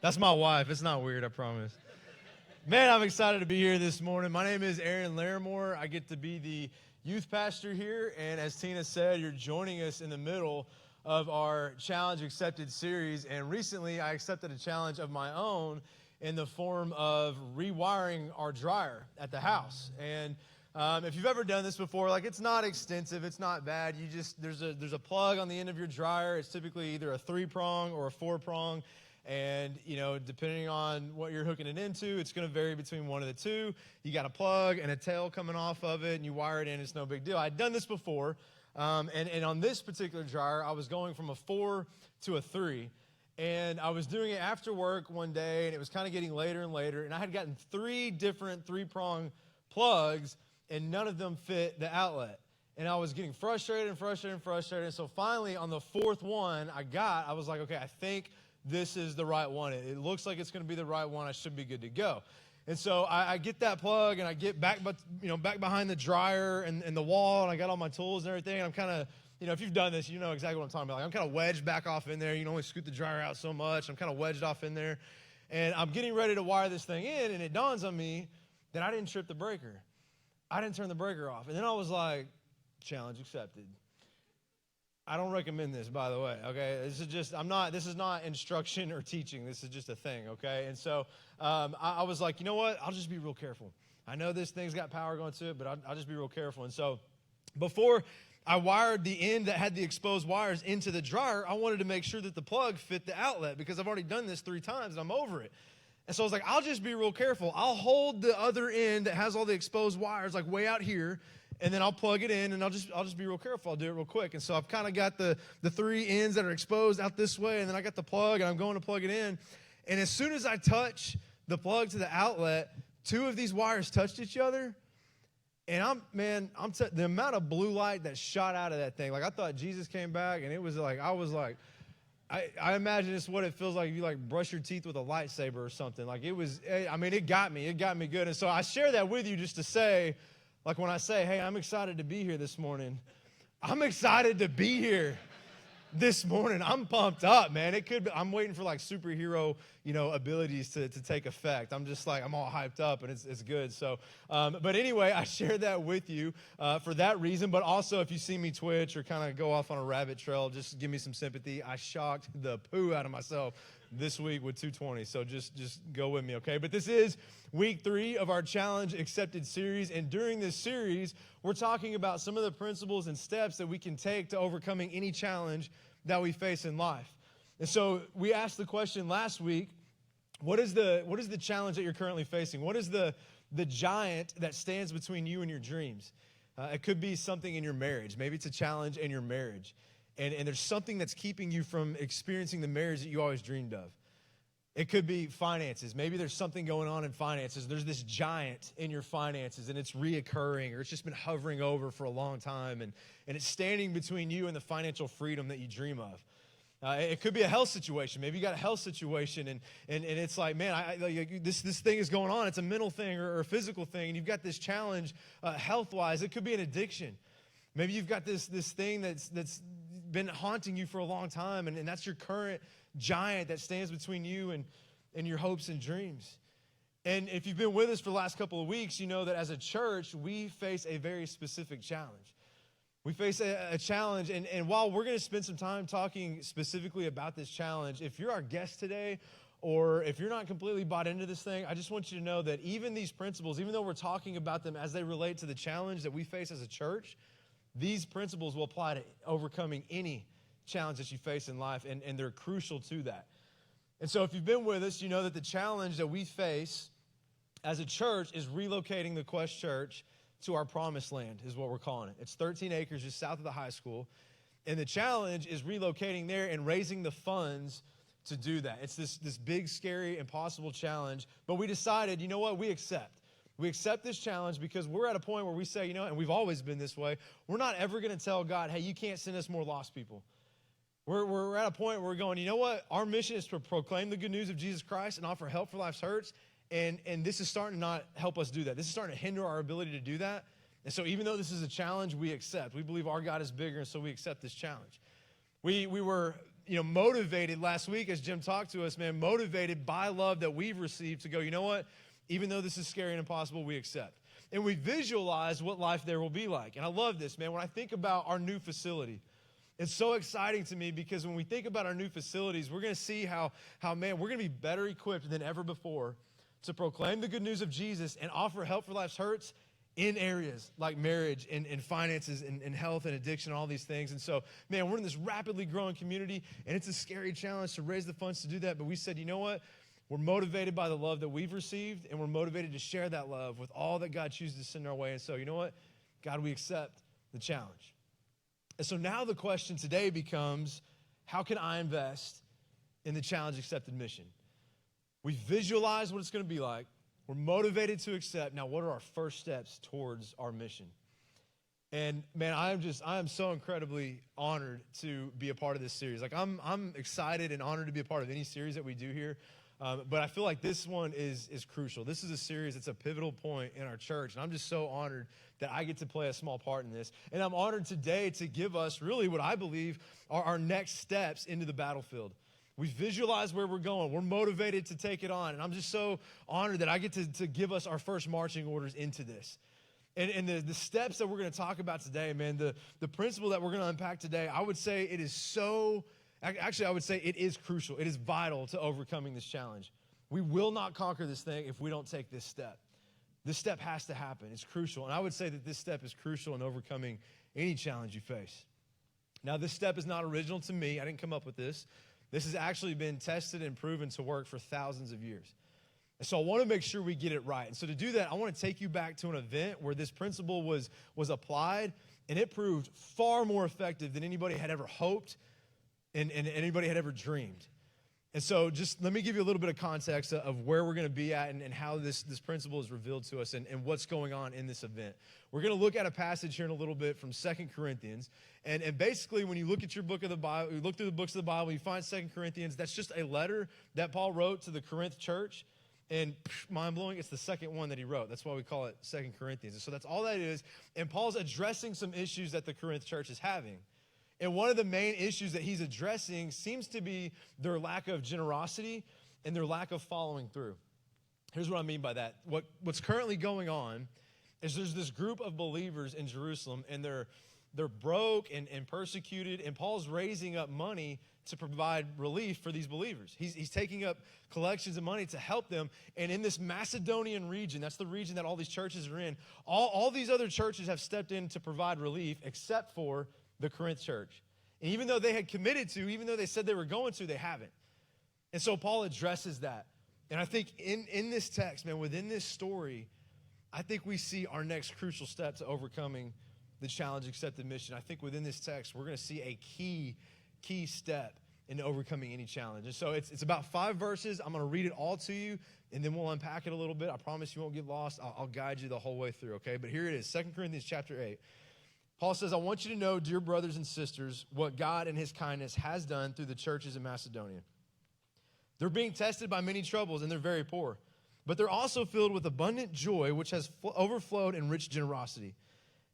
That's my wife. It's not weird, I promise. Man, I'm excited to be here this morning. My name is Laramore. I get to be the youth pastor here. And as Tina said, you're joining us in the middle of our Challenge Accepted series. And recently, I accepted a challenge of my own in the form of rewiring our dryer at the house. And if you've ever done this before, like, it's not extensive, it's not bad. You just there's a plug on the end of your dryer. It's typically either a 3-prong or a 4-prong. And, you know, depending on what you're hooking it into, it's going to vary between one of the two. You got a plug and a tail coming off of it, and you wire it in. It's no big deal. I'd done this before, and on this particular dryer, I was going from a 4 to a 3. And I was doing it after work one day, and it was kind of getting later and later. And I had gotten 3 different 3-prong plugs, and none of them fit the outlet. And I was getting frustrated. And so finally, on the 4th one I was like, okay, I think this is the right one. It looks like it's going to be the right one. I should be good to go. And so I get that plug, and I get back behind the dryer and the wall, and I got all my tools and everything. And I'm kind of, if you've done this, you know exactly what I'm talking about. Like, I'm kind of wedged back off in there. You can only scoot the dryer out so much. I'm kind of wedged off in there. And I'm getting ready to wire this thing in, and it dawns on me that I didn't trip the breaker. I didn't turn the breaker off. And then I was like, challenge accepted. I don't recommend this, by the way, okay? This is not instruction or teaching. This is just a thing, okay? And so I was like, you know what? I'll just be real careful. I know this thing's got power going to it, but I'll just be real careful. And so before I wired the end that had the exposed wires into the dryer, I wanted to make sure that the plug fit the outlet, because I've already done this 3 times and I'm over it. And so I was like, I'll just be real careful. I'll hold the other end that has all the exposed wires like way out here, and then I'll plug it in, and I'll just be real careful. I'll do it real quick. And so I've kind of got the 3 ends that are exposed out this way, and then I got the plug, and I'm going to plug it in. And as soon as I touch the plug to the outlet, 2 of these wires touched each other. And the amount of blue light that shot out of that thing, like, I thought Jesus came back, and it was like, I imagine it's what it feels like if you, like, brush your teeth with a lightsaber or something. Like, it got me good. And so I share that with you just to say, like, when I say, hey, I'm excited to be here this morning, I'm excited to be here this morning. I'm pumped up, man. I'm waiting for, like, superhero, abilities to take effect. I'm just like, I'm all hyped up, and it's good. So, but anyway, I share that with you for that reason. But also, if you see me twitch or kind of go off on a rabbit trail, just give me some sympathy. I shocked the poo out of myself this week with 220. So just go with me, okay? But this is week 3 of our Challenge Accepted series. And during this series, we're talking about some of the principles and steps that we can take to overcoming any challenge that we face in life. And so we asked the question last week, what is the challenge that you're currently facing? What is the giant that stands between you and your dreams? It could be something in your marriage. Maybe it's a challenge in your marriage. And there's something that's keeping you from experiencing the marriage that you always dreamed of. It could be finances. Maybe there's something going on in finances. There's this giant in your finances, and it's reoccurring, or it's just been hovering over for a long time, and it's standing between you and the financial freedom that you dream of. It could be a health situation. Maybe you got a health situation, and it's like, man, this thing is going on. It's a mental thing or a physical thing, and you've got this challenge health-wise. It could be an addiction. Maybe you've got this thing that's been haunting you for a long time, and that's your current giant that stands between you and your hopes and dreams. And if you've been with us for the last couple of weeks, you know that as a church, we face a very specific challenge. We face a challenge, and while we're going to spend some time talking specifically about this challenge, if you're our guest today, or if you're not completely bought into this thing, I just want you to know that even these principles, even though we're talking about them as they relate to the challenge that we face as a church, these principles will apply to overcoming any challenge that you face in life, and they're crucial to that. And so if you've been with us, you know that the challenge that we face as a church is relocating the Quest Church to our promised land, is what we're calling it. It's 13 acres just south of the high school, and the challenge is relocating there and raising the funds to do that. It's this big, scary, impossible challenge, but we decided, you know what, we accept. We accept this challenge because we're at a point where we say, and we've always been this way, we're not ever going to tell God, hey, you can't send us more lost people. We're at a point where we're going, you know what? Our mission is to proclaim the good news of Jesus Christ and offer help for life's hurts, and this is starting to not help us do that. This is starting to hinder our ability to do that. And so even though this is a challenge, we accept. We believe our God is bigger, and so we accept this challenge. We were motivated last week as Jim talked to us, man, motivated by love that we've received to go, you know what? Even though this is scary and impossible, we accept. And we visualize what life there will be like. And I love this, man. When I think about our new facility, it's so exciting to me because when we think about our new facilities, we're going to see how man, we're going to be better equipped than ever before to proclaim the good news of Jesus and offer help for life's hurts in areas like marriage and finances and health and addiction and all these things. And so, man, we're in this rapidly growing community, and it's a scary challenge to raise the funds to do that. But we said, you know what? We're motivated by the love that we've received, and we're motivated to share that love with all that God chooses to send our way. And so, you know what? God, we accept the challenge. And so now the question today becomes, how can I invest in the challenge accepted mission? We visualize what it's going to be like. We're motivated to accept. Now, what are our first steps towards our mission? And man, I am so incredibly honored to be a part of this series. Like I'm excited and honored to be a part of any series that we do here. But I feel like this one is crucial. This is a series that's a pivotal point in our church. And I'm just so honored that I get to play a small part in this. And I'm honored today to give us really what I believe are our next steps into the battlefield. We visualize where we're going. We're motivated to take it on. And I'm just so honored that I get to give us our first marching orders into this. And the steps that we're going to talk about today, man, the principle that we're going to unpack today, I would say it is so, actually I would say it is crucial. It is vital to overcoming this challenge. We will not conquer this thing if we don't take this step. This step has to happen. It's crucial. And I would say that this step is crucial in overcoming any challenge you face. Now, this step is not original to me. I didn't come up with this. This has actually been tested and proven to work for thousands of years. And so I want to make sure we get it right. And so to do that, I want to take you back to an event where this principle was applied, and it proved far more effective than anybody had ever hoped and anybody had ever dreamed. And so just let me give you a little bit of context of where we're going to be at and how this principle is revealed to us and what's going on in this event. We're going to look at a passage here in a little bit from 2 Corinthians. And basically, when you look at your book of the Bible, you look through the books of the Bible, you find 2 Corinthians. That's just a letter that Paul wrote to the Corinth church. And mind-blowing, it's the second one that he wrote. That's why we call it 2 Corinthians. And so that's all that is. And Paul's addressing some issues that the Corinth church is having. And one of the main issues that he's addressing seems to be their lack of generosity and their lack of following through. Here's what I mean by that. What's currently going on is there's this group of believers in Jerusalem, and they're broke and persecuted, and Paul's raising up money to provide relief for these believers. He's taking up collections of money to help them. And in this Macedonian region, that's the region that all these churches are in, all these other churches have stepped in to provide relief except for the Corinth church. And even though they had committed to, even though they said they were going to, they haven't. And so Paul addresses that. And I think in this text, man, within this story, I think we see our next crucial step to overcoming the challenge accepted mission. I think within this text, we're going to see a key step in overcoming any challenge. And so it's about 5 verses. I'm going to read it all to you, and then we'll unpack it a little bit. I promise you won't get lost. I'll guide you the whole way through, okay? But here it is, 2 Corinthians chapter 8. Paul says, I want you to know, dear brothers and sisters, what God in his kindness has done through the churches in Macedonia. They're being tested by many troubles, and they're very poor. But they're also filled with abundant joy, which has overflowed in rich generosity.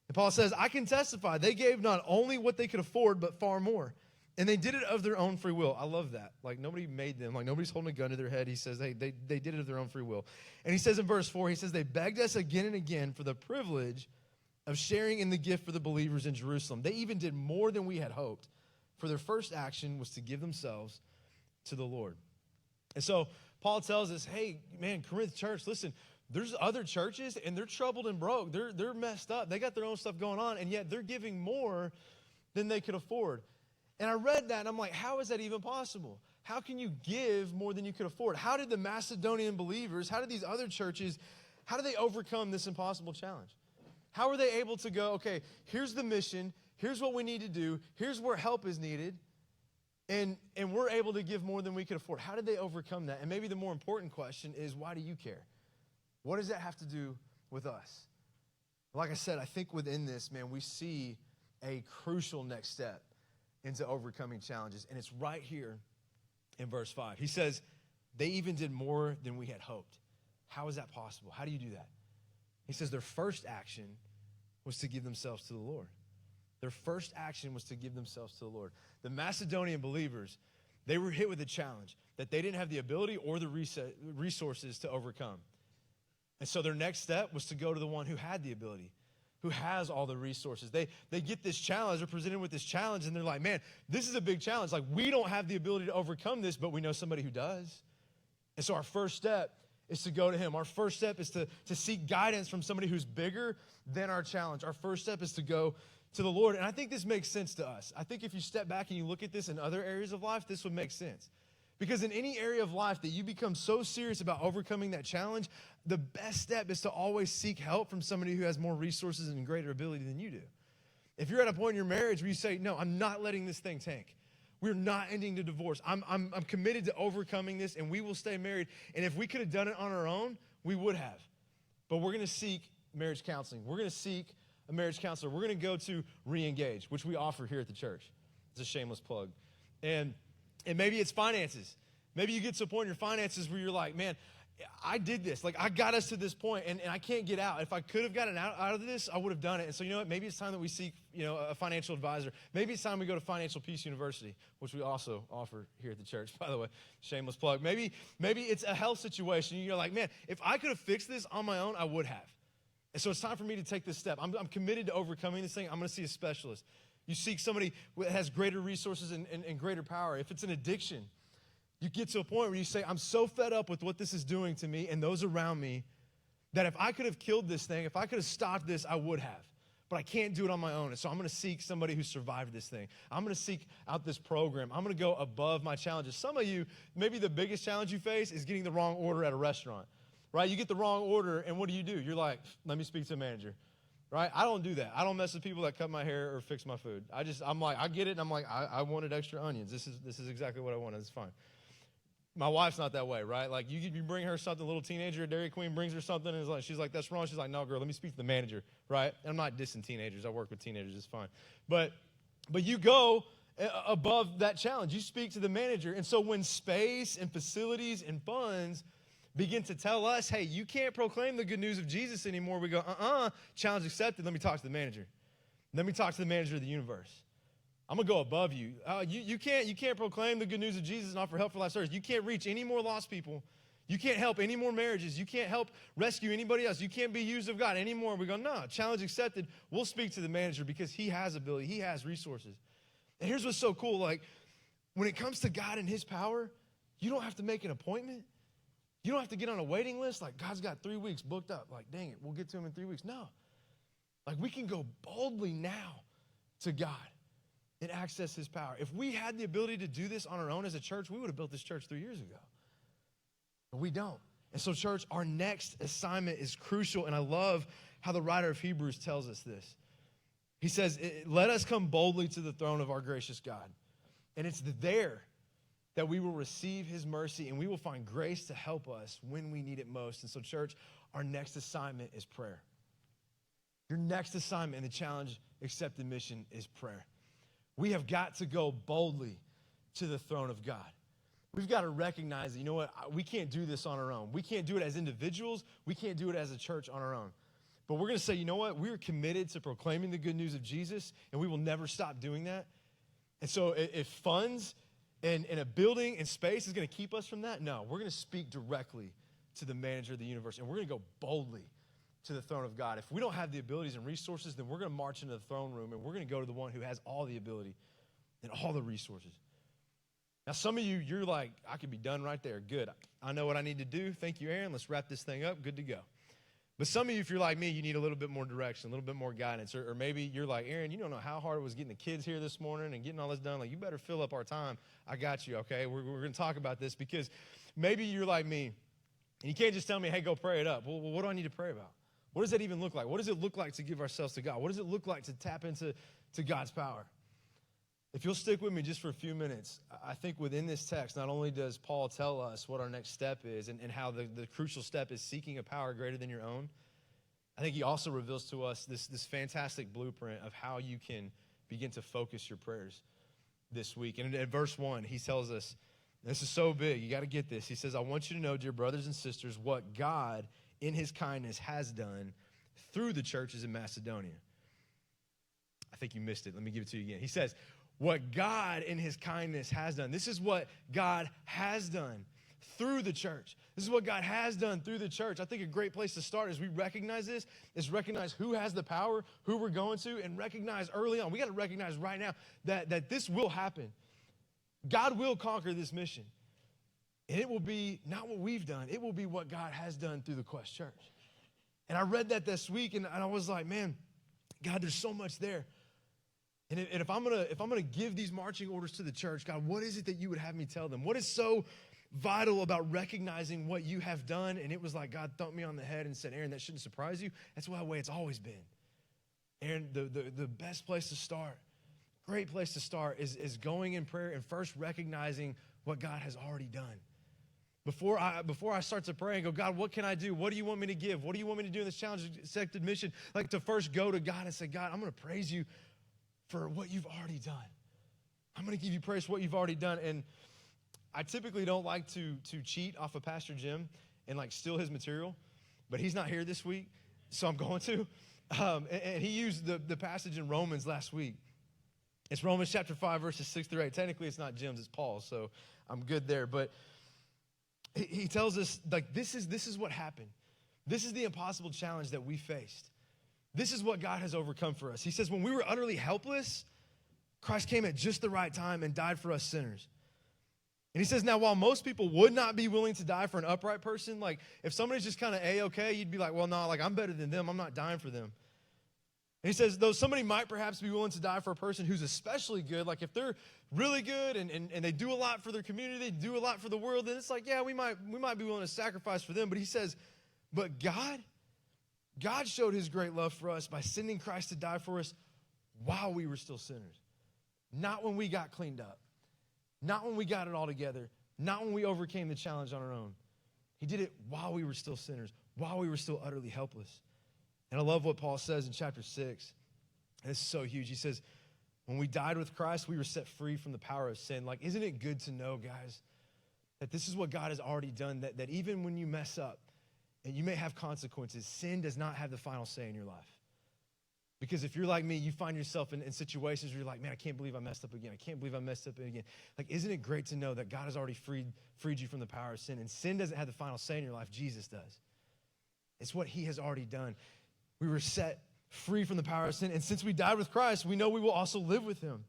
And Paul says, I can testify, they gave not only what they could afford, but far more. And they did it of their own free will. I love that. Like, nobody made them. Like, nobody's holding a gun to their head. He says they did it of their own free will. And he says in verse 4, he says, they begged us again and again for the privilege of sharing in the gift for the believers in Jerusalem. They even did more than we had hoped, for their first action was to give themselves to the Lord. And so Paul tells us, hey, man, Corinth church, listen, there's other churches, and they're troubled and broke. They're messed up. They got their own stuff going on, and yet they're giving more than they could afford. And I read that, and I'm like, how is that even possible? How can you give more than you could afford? How did the Macedonian believers, how did these other churches, how do they overcome this impossible challenge? How are they able to go, okay, here's the mission, here's what we need to do, here's where help is needed, and we're able to give more than we could afford? How did they overcome that? And maybe the more important question is, why do you care? What does that have to do with us? Like I said, I think within this, man, we see a crucial next step into overcoming challenges, and it's right here in verse 5. He says, they even did more than we had hoped. How is that possible? How do you do that? He says their first action was to give themselves to the Lord. Their first action was to give themselves to the Lord. The Macedonian believers, they were hit with a challenge that they didn't have the ability or the resources to overcome. And so their next step was to go to the one who had the ability, who has all the resources. They get this challenge, they're presented with this challenge, and they're like, man, this is a big challenge. Like, we don't have the ability to overcome this, but we know somebody who does. And so our first step is to go to him. Our first step is to seek guidance from somebody who's bigger than our challenge. Our first step is to go to the Lord. And I think this makes sense to us. I think if you step back and you look at this in other areas of life, this would make sense. Because in any area of life that you become so serious about overcoming that challenge, the best step is to always seek help from somebody who has more resources and greater ability than you do. If you're at a point in your marriage where you say, no, I'm not letting this thing tank. We're not ending the divorce. I'm committed to overcoming this, and we will stay married. And if we could have done it on our own, we would have. But we're going to seek marriage counseling. We're going to seek a marriage counselor. We're going to go to Reengage, which we offer here at the church. It's a shameless plug. And maybe it's finances. Maybe you get to a point in your finances where you're like, man, I did this. Like, I got us to this point, and I can't get out. If I could have gotten out of this, I would have done it. And so, you know what? Maybe it's time that we seek, a financial advisor. Maybe it's time we go to Financial Peace University, which we also offer here at the church, by the way. Shameless plug. Maybe it's a health situation. You're like, man, if I could have fixed this on my own, I would have. And so it's time for me to take this step. I'm committed to overcoming this thing. I'm going to see a specialist. You seek somebody that has greater resources and greater power. If it's an addiction, you get to a point where you say, I'm so fed up with what this is doing to me and those around me that if I could have killed this thing, if I could have stopped this, I would have. But I can't do it on my own. And so I'm going to seek somebody who survived this thing. I'm going to seek out this program. I'm going to go above my challenges. Some of you, maybe the biggest challenge you face is getting the wrong order at a restaurant, right? You get the wrong order, and what do? You're like, let me speak to the manager, right? I don't do that. I don't mess with people that cut my hair or fix my food. I'm like, I get it, and I'm like, I wanted extra onions. This is exactly what I wanted. It's fine. My wife's not that way, right? Like, you bring her something, a little teenager at Dairy Queen brings her something, and she's like, that's wrong. She's like, no, girl, let me speak to the manager, right? And I'm not dissing teenagers. I work with teenagers. It's fine. But you go above that challenge. You speak to the manager. And so when space and facilities and funds begin to tell us, hey, you can't proclaim the good news of Jesus anymore, we go, challenge accepted. Let me talk to the manager. Let me talk to the manager of the universe. I'm going to go above you. You can't proclaim the good news of Jesus and offer help for last service. You can't reach any more lost people. You can't help any more marriages. You can't help rescue anybody else. You can't be used of God anymore. We go, no, challenge accepted. We'll speak to the manager because he has ability. He has resources. And here's what's so cool. Like, when it comes to God and his power, you don't have to make an appointment. You don't have to get on a waiting list. Like, God's got 3 weeks booked up. Like, dang it, we'll get to him in 3 weeks. No. Like, we can go boldly now to God and access his power. If we had the ability to do this on our own as a church, we would have built this church 3 years ago. But we don't. And so, church, our next assignment is crucial, and I love how the writer of Hebrews tells us this. He says, let us come boldly to the throne of our gracious God. And it's there that we will receive his mercy, and we will find grace to help us when we need it most. And so, church, our next assignment is prayer. Your next assignment in the Challenge Accepted mission is prayer. We have got to go boldly to the throne of God. We've got to recognize that, you know what, we can't do this on our own. We can't do it as individuals. We can't do it as a church on our own. But we're going to say, you know what, we're committed to proclaiming the good news of Jesus, and we will never stop doing that. And so if funds and a building and space is going to keep us from that, no, we're going to speak directly to the manager of the universe, and we're going to go boldly to the throne of God. If we don't have the abilities and resources, then we're going to march into the throne room, and we're going to go to the one who has all the ability and all the resources. Now, some of you, you're like, I could be done right there. Good. I know what I need to do. Thank you, Aaron. Let's wrap this thing up. Good to go. But some of you, if you're like me, you need a little bit more direction, a little bit more guidance. Or maybe you're like, Aaron, you don't know how hard it was getting the kids here this morning and getting all this done. Like, you better fill up our time. I got you, okay? We're going to talk about this because maybe you're like me, and you can't just tell me, hey, go pray it up. Well, what do I need to pray about? What does that even look like? What does it look like to give ourselves to God? What does it look like to tap into God's power? If you'll stick with me just for a few minutes, I think within this text, not only does Paul tell us what our next step is and how the crucial step is seeking a power greater than your own, I think he also reveals to us this fantastic blueprint of how you can begin to focus your prayers this week. And in verse 1, he tells us, this is so big, you got to get this. He says, I want you to know, dear brothers and sisters, what God in his kindness has done through the churches in Macedonia. I think you missed it. Let me give it to you again. He says, what God in his kindness has done. This is what God has done through the church. This is what God has done through the church. I think a great place to start as we recognize this is recognize who has the power, who we're going to, and recognize early on. We got to recognize right now that this will happen. God will conquer this mission. And it will be not what we've done. It will be what God has done through the Quest Church. And I read that this week, and I was like, man, God, there's so much there. And if I'm gonna give these marching orders to the church, God, what is it that you would have me tell them? What is so vital about recognizing what you have done? And it was like God thumped me on the head and said, Aaron, that shouldn't surprise you. That's the way it's always been. Aaron, the best place to start, great place to start is going in prayer and first recognizing what God has already done. Before I start to pray and go, God, what can I do? What do you want me to give? What do you want me to do in this challenge accepted mission? Like to first go to God and say, God, I'm going to praise you for what you've already done. I'm going to give you praise for what you've already done. And I typically don't like to cheat off of Pastor Jim and like steal his material, but he's not here this week, so I'm going to. And he used the passage in Romans last week. It's Romans chapter 5, verses 6 through 8. Technically, it's not Jim's, it's Paul's, so I'm good there. But he tells us, like, this is what happened. This is the impossible challenge that we faced. This is what God has overcome for us. He says, when we were utterly helpless, Christ came at just the right time and died for us sinners. And he says, now, while most people would not be willing to die for an upright person, like if somebody's just kind of A-okay, you'd be like, well, no, like I'm better than them. I'm not dying for them. And he says, though somebody might perhaps be willing to die for a person who's especially good, like if they're really good and they do a lot for their community, they do a lot for the world, then it's like, yeah, we might be willing to sacrifice for them. But he says, but God showed his great love for us by sending Christ to die for us while we were still sinners. Not when we got cleaned up. Not when we got it all together. Not when we overcame the challenge on our own. He did it while we were still sinners, while we were still utterly helpless. And I love what Paul says in chapter 6. And it's so huge. He says, when we died with Christ, we were set free from the power of sin. Like, isn't it good to know, guys, that this is what God has already done, that even when you mess up and you may have consequences, sin does not have the final say in your life. Because if you're like me, you find yourself in situations where you're like, man, I can't believe I messed up again. I can't believe I messed up again. Like, isn't it great to know that God has already freed you from the power of sin? And sin doesn't have the final say in your life. Jesus does. It's what he has already done. We were set free from the power of sin. And since we died with Christ, we know we will also live with him.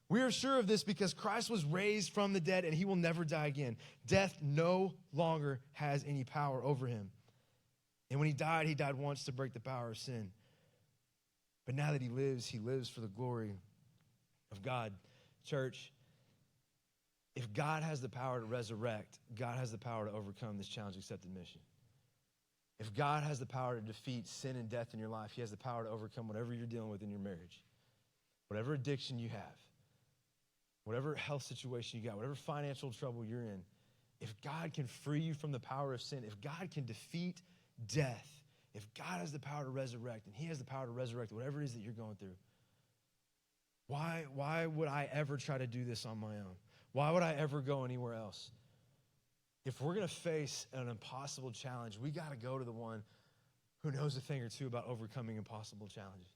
We are sure of this because Christ was raised from the dead and he will never die again. Death no longer has any power over him. And when he died once to break the power of sin. But now that he lives for the glory of God. Church, if God has the power to resurrect, God has the power to overcome this challenge accepted mission. If God has the power to defeat sin and death in your life, he has the power to overcome whatever you're dealing with in your marriage, whatever addiction you have, whatever health situation you got, whatever financial trouble you're in. If God can free you from the power of sin, if God can defeat death, if God has the power to resurrect, and he has the power to resurrect whatever it is that you're going through, why would I ever try to do this on my own? Why would I ever go anywhere else? If we're going to face an impossible challenge, we got to go to the one who knows a thing or two about overcoming impossible challenges.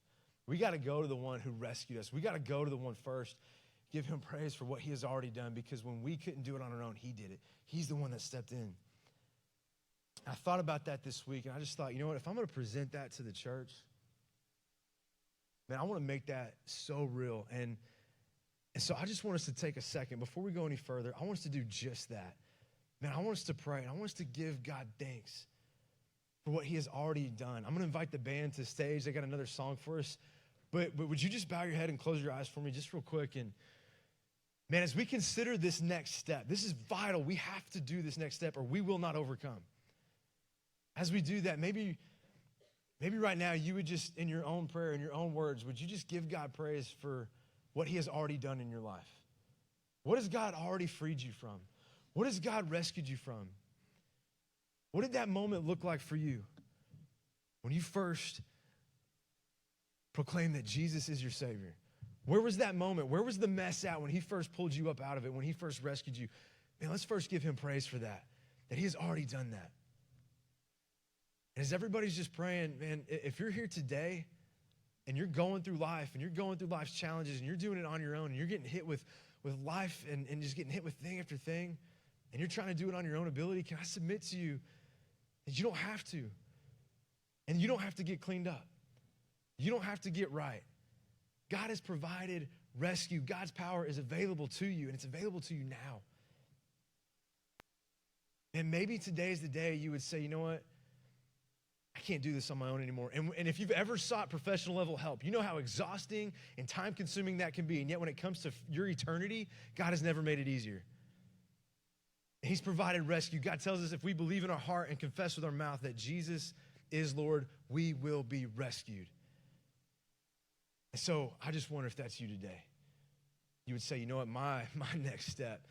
We got to go to the one who rescued us. We got to go to the one first, give him praise for what he has already done, because when we couldn't do it on our own, he did it. He's the one that stepped in. I thought about that this week, and I just thought, you know what, if I'm going to present that to the church, man, I want to make that so real. And so I just want us to take a second. Before we go any further, I want us to do just that. Man, I want us to pray, and I want us to give God thanks for what he has already done. I'm going to invite the band to the stage. They got another song for us. But would you just bow your head and close your eyes for me just real quick? And, man, as we consider this next step, this is vital. We have to do this next step or we will not overcome. As we do that, maybe right now you would just, in your own prayer, in your own words, would you just give God praise for what he has already done in your life? What has God already freed you from? What has God rescued you from? What did that moment look like for you when you first proclaimed that Jesus is your Savior? Where was that moment? Where was the mess at when he first pulled you up out of it, when he first rescued you? Man, let's first give him praise for that he has already done that. And as everybody's just praying, man, if you're here today and you're going through life and you're going through life's challenges and you're doing it on your own and you're getting hit with life and just getting hit with thing after thing and you're trying to do it on your own ability, can I submit to you that you don't have to. And you don't have to get cleaned up. You don't have to get right. God has provided rescue. God's power is available to you, and it's available to you now. And maybe today is the day you would say, you know what? I can't do this on my own anymore. And if you've ever sought professional level help, you know how exhausting and time-consuming that can be. And yet when it comes to your eternity, God has never made it easier. He's provided rescue. God tells us if we believe in our heart and confess with our mouth that Jesus is Lord, we will be rescued. And so I just wonder if that's you today. You would say, you know what, my next step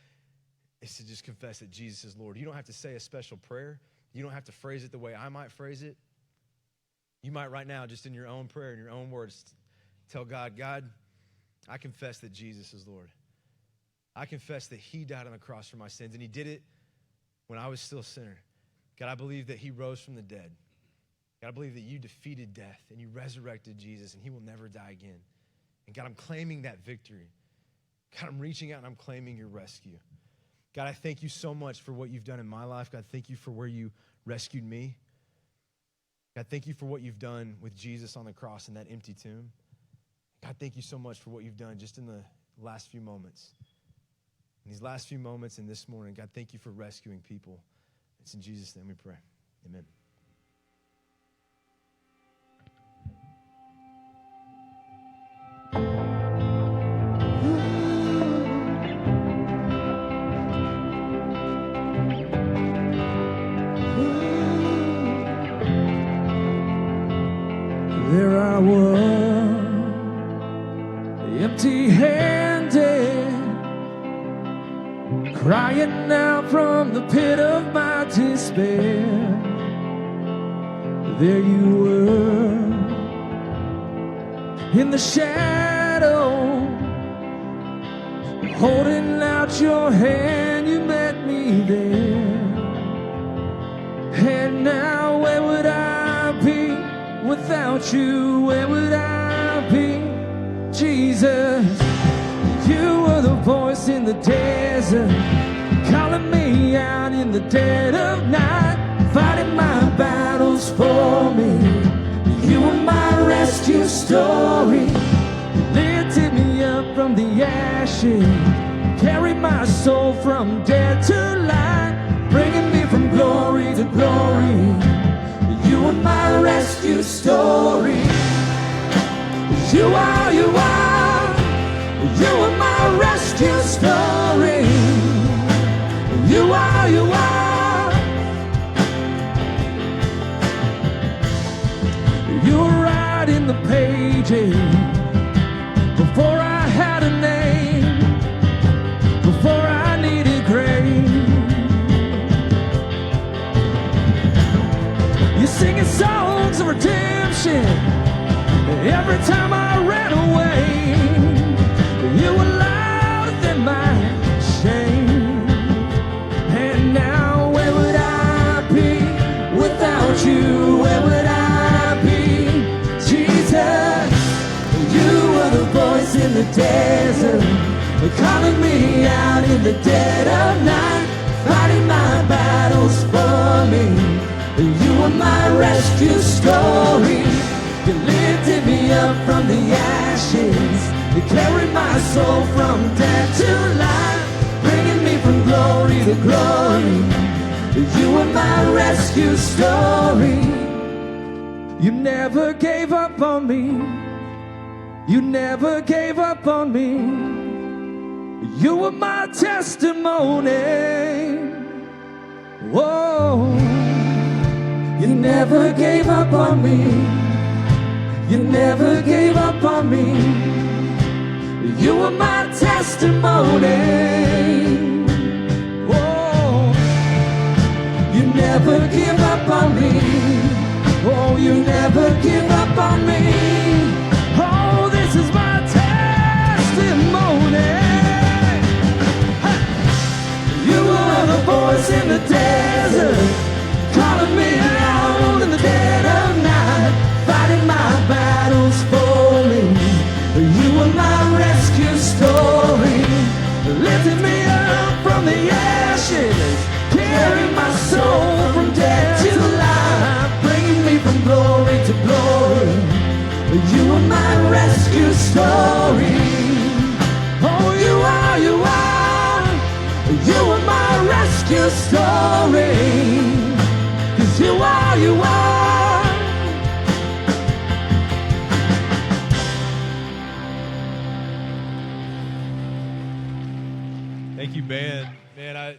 is to just confess that Jesus is Lord. You don't have to say a special prayer. You don't have to phrase it the way I might phrase it. You might right now, just in your own prayer, in your own words, tell God, God, I confess that Jesus is Lord. I confess that he died on the cross for my sins, and he did it when I was still a sinner. God, I believe that he rose from the dead. God, I believe that you defeated death and you resurrected Jesus, and he will never die again. And God, I'm claiming that victory. God, I'm reaching out and I'm claiming your rescue. God, I thank you so much for what you've done in my life. God, thank you for where you rescued me. God, thank you for what you've done with Jesus on the cross in that empty tomb. God, thank you so much for what you've done just in the last few moments. In these last few moments and this morning, God, thank you for rescuing people. It's in Jesus' name we pray. Amen. There I was, empty-handed, crying out from the pit of my despair. There you were, in the shadow, holding out your hand, you met me there. And now where would I be without you? Where would I be? Jesus, you were the voice in the desert, calling me out in the dead of night, fighting my battles for me. You were my rescue story. You lifted me up from the ashes, carried my soul from death to life, bringing me from glory to glory. You are my rescue story. You are, you are my rescue story. You are, you are. You're right in the pages before I had a name, before I needed grace. You're singing songs of redemption every time I ran away. You were louder than my shame. And now where would I be without you? Where would I be? Jesus, you were the voice in the desert, calling me out in the dead of night, fighting my battles for me. You were my rescue story. You lifted me up from the ashes. You carried my soul from death to life, bringing me from glory to glory. You were my rescue story. You never gave up on me. You never gave up on me. You were my testimony. Whoa. You never gave up on me. You never gave up on me. You were my testimony. Oh, you never give up on me. Oh, you never give up on me. Oh, this is my testimony. You were the voice in the desert, calling me out in the dead of night, fighting my battles for story, 'cause you are, you are. Thank you, band. Man,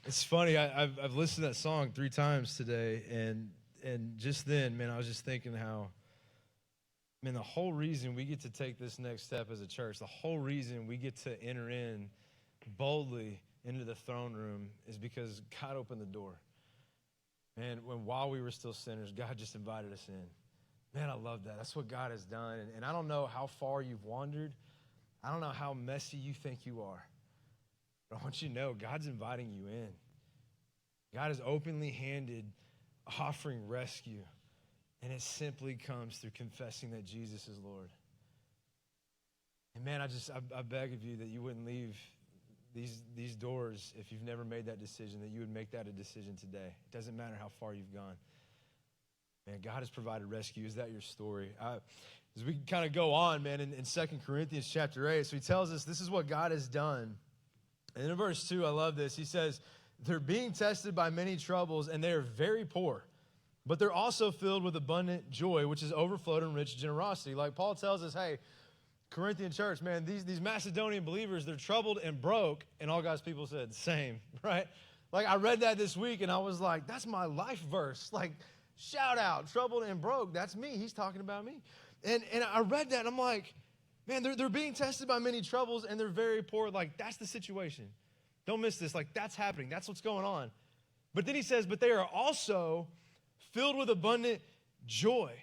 it's funny. I've listened to that song 3 times today, and just then, man, I was just thinking how, man, the whole reason we get to take this next step as a church, the whole reason we get to enter in boldly into the throne room is because God opened the door. And while we were still sinners, God just invited us in. Man, I love that. That's what God has done. And I don't know how far you've wandered. I don't know how messy you think you are. But I want you to know, God's inviting you in. God has openly handed, offering rescue. And it simply comes through confessing that Jesus is Lord. And man, I beg of you that you wouldn't leave these doors if you've never made that decision, that you would make that a decision today. It doesn't matter how far you've gone. Man, God has provided rescue. Is that your story? As we kind of go on, man, in 2 Corinthians chapter 8, so he tells us this is what God has done. And in verse 2, I love this. He says, they're being tested by many troubles, and they are very poor. But they're also filled with abundant joy, which is overflowed in rich generosity. Like Paul tells us, hey, Corinthian church, man, these Macedonian believers, they're troubled and broke. And all God's people said, same, right? Like I read that this week, and I was like, that's my life verse. Like, shout out, troubled and broke. That's me. He's talking about me. And I read that, and I'm like, man, they're being tested by many troubles, and they're very poor. Like, that's the situation. Don't miss this. Like, that's happening. That's what's going on. But then he says, but they are also filled with abundant joy.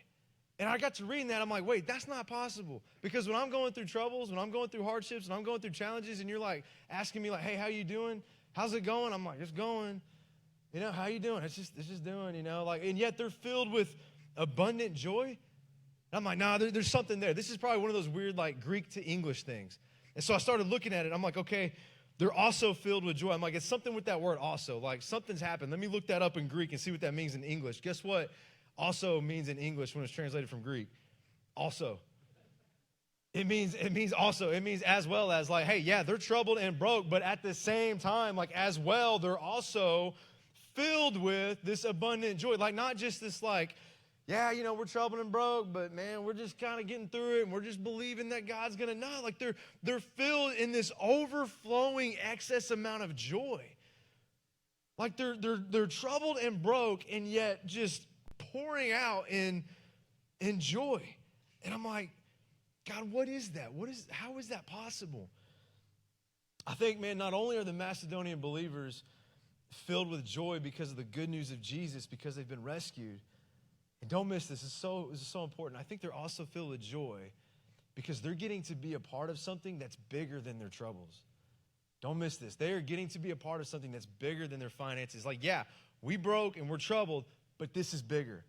And I got to reading that. I'm like, wait, that's not possible. Because when I'm going through troubles, when I'm going through hardships, when I'm going through challenges, and you're like asking me like, hey, how you doing? How's it going? I'm like, it's going. You know, how you doing? It's just doing, you know. Like, and yet they're filled with abundant joy. And I'm like, nah, there's something there. This is probably one of those weird like Greek to English things. And so I started looking at it. I'm like, okay, they're also filled with joy. I'm like, it's something with that word also. Like something's happened. Let me look that up in Greek and see what that means in English. Guess what? Also means in English when it's translated from Greek. Also. It means also. It means as well as like, hey, yeah, they're troubled and broke, but at the same time, like as well, they're also filled with this abundant joy. Like not just this like, yeah, you know, we're troubled and broke, but man, we're just kind of getting through it, and we're just believing that God's gonna know. Like they're filled in this overflowing excess amount of joy. Like they're troubled and broke, and yet just pouring out in joy. And I'm like, God, what is that? How is that possible? I think, man, not only are the Macedonian believers filled with joy because of the good news of Jesus, because they've been rescued. And don't miss this. This is so important. I think they're also filled with joy because they're getting to be a part of something that's bigger than their troubles. Don't miss this. They are getting to be a part of something that's bigger than their finances. Like, yeah, we broke and we're troubled, but this is bigger.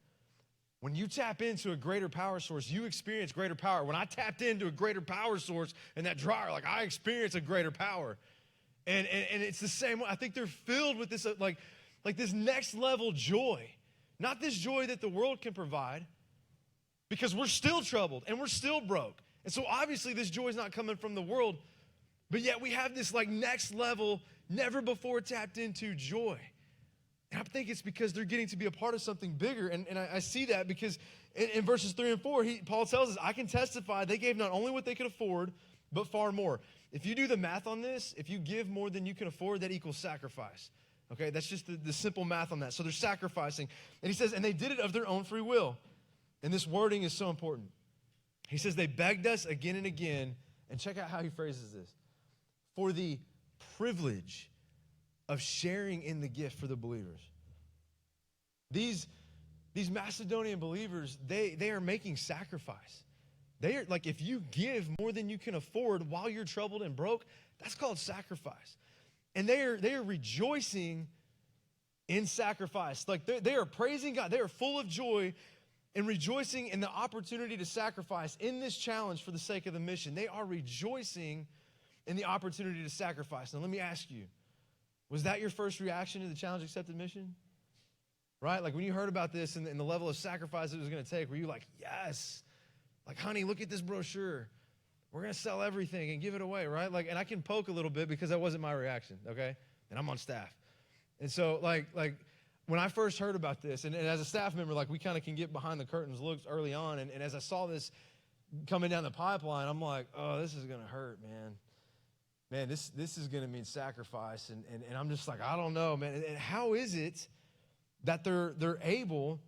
When you tap into a greater power source, you experience greater power. When I tapped into a greater power source in that dryer, like I experienced a greater power. And it's the same way. I think they're filled with this like this next level joy. Not this joy that the world can provide, because we're still troubled and we're still broke. And so obviously this joy is not coming from the world, but yet we have this like next level, never before tapped into joy. And I think it's because they're getting to be a part of something bigger. And I see that because in verses 3 and 4, Paul tells us, I can testify they gave not only what they could afford, but far more. If you do the math on this, if you give more than you can afford, that equals sacrifice. Okay, that's just the simple math on that. So they're sacrificing. And he says, and they did it of their own free will. And this wording is so important. He says, they begged us again and again. And check out how he phrases this. For the privilege of sharing in the gift for the believers. These Macedonian believers, they are making sacrifice. They are like, if you give more than you can afford while you're troubled and broke, that's called sacrifice. And they are rejoicing in sacrifice. Like they are praising God. They are full of joy and rejoicing in the opportunity to sacrifice in this challenge for the sake of the mission. They are rejoicing in the opportunity to sacrifice. Now let me ask you, was that your first reaction to the Challenge Accepted mission? Right? Like when you heard about this and the level of sacrifice it was going to take, were you like, yes. Like, honey, look at this brochure. We're going to sell everything and give it away, right? Like, and I can poke a little bit because that wasn't my reaction, okay? And I'm on staff. And so like when I first heard about this, and as a staff member, like we kind of can get behind the curtains looks early on. And as I saw this coming down the pipeline, I'm like, oh, this is going to hurt, man. Man, this is going to mean sacrifice. And I'm just like, I don't know, man. And how is it that they're able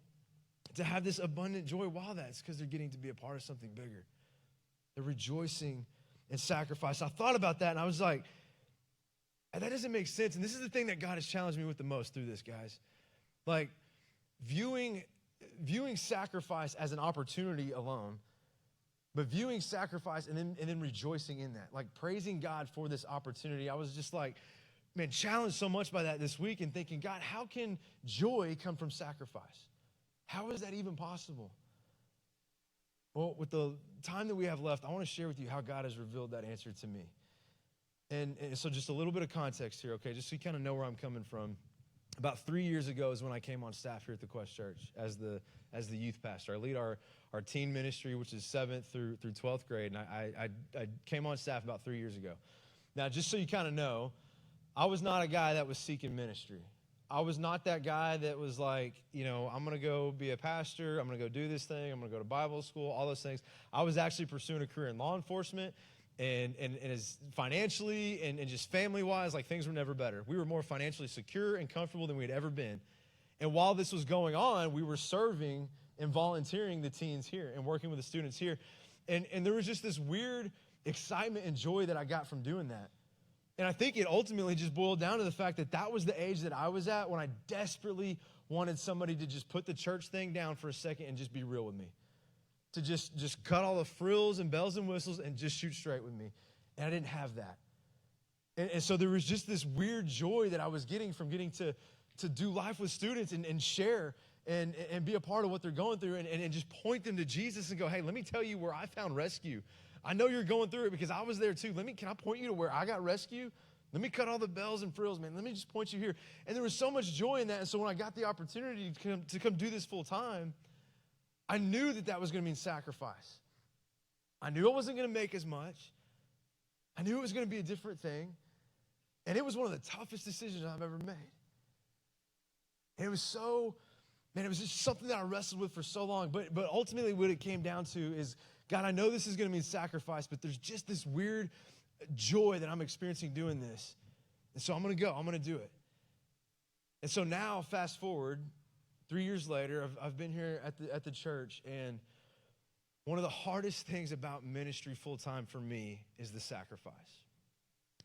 to have this abundant joy while that? It's because they're getting to be a part of something bigger. They're rejoicing in sacrifice. I thought about that, and I was like, that doesn't make sense. And this is the thing that God has challenged me with the most through this, guys. Like, viewing sacrifice as an opportunity alone, but viewing sacrifice and then rejoicing in that. Like, praising God for this opportunity. I was just like, man, challenged so much by that this week and thinking, God, how can joy come from sacrifice? How is that even possible? Well, with the time that we have left, I want to share with you how God has revealed that answer to me. And so just a little bit of context here, okay, just so you kind of know where I'm coming from. About 3 years ago is when I came on staff here at the Quest Church as the youth pastor. I lead our teen ministry, which is 7th through 12th grade, and I came on staff about 3 years ago. Now, just so you kind of know, I was not a guy that was seeking ministry. I was not that guy that was like, you know, I'm going to go be a pastor, I'm going to go do this thing, I'm going to go to Bible school, all those things. I was actually pursuing a career in law enforcement, and as financially and just family-wise, like things were never better. We were more financially secure and comfortable than we had ever been. And while this was going on, we were serving and volunteering the teens here and working with the students here. And there was just this weird excitement and joy that I got from doing that. And I think it ultimately just boiled down to the fact that that was the age that I was at when I desperately wanted somebody to just put the church thing down for a second and just be real with me. To just cut all the frills and bells and whistles and just shoot straight with me. And I didn't have that. And so there was just this weird joy that I was getting from getting to do life with students and share and be a part of what they're going through and just point them to Jesus and go, hey, let me tell you where I found rescue. I know you're going through it because I was there too. Can I point you to where I got rescue? Let me cut all the bells and frills, man. Let me just point you here. And there was so much joy in that. And so when I got the opportunity to come do this full time, I knew that was going to mean sacrifice. I knew I wasn't going to make as much. I knew it was going to be a different thing. And it was one of the toughest decisions I've ever made. And it was just something that I wrestled with for so long. But ultimately what it came down to is, God, I know this is going to mean sacrifice, but there's just this weird joy that I'm experiencing doing this. And so I'm going to go. I'm going to do it. And so now, fast forward, 3 years later, I've been here at the church, and one of the hardest things about ministry full-time for me is the sacrifice.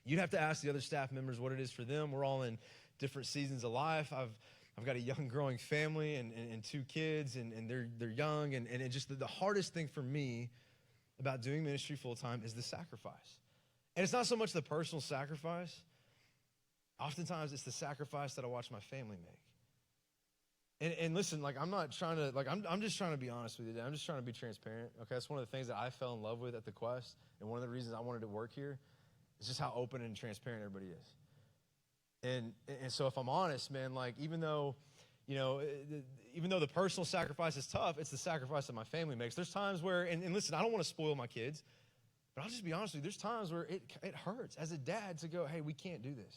You'd have to ask the other staff members what it is for them. We're all in different seasons of life. I've got a young, growing family and 2 kids, and they're young, and it just the hardest thing for me about doing ministry full-time is the sacrifice. And it's not so much the personal sacrifice. Oftentimes, it's the sacrifice that I watch my family make. And listen, like I'm not trying to, like I'm just trying to be honest with you today. I'm just trying to be transparent. Okay, that's one of the things that I fell in love with at the Quest, and one of the reasons I wanted to work here is just how open and transparent everybody is. And so if I'm honest, man, like even though the personal sacrifice is tough, it's the sacrifice that my family makes. There's times where, and listen, I don't want to spoil my kids, but I'll just be honest with you. There's times where it hurts as a dad to go, hey, we can't do this.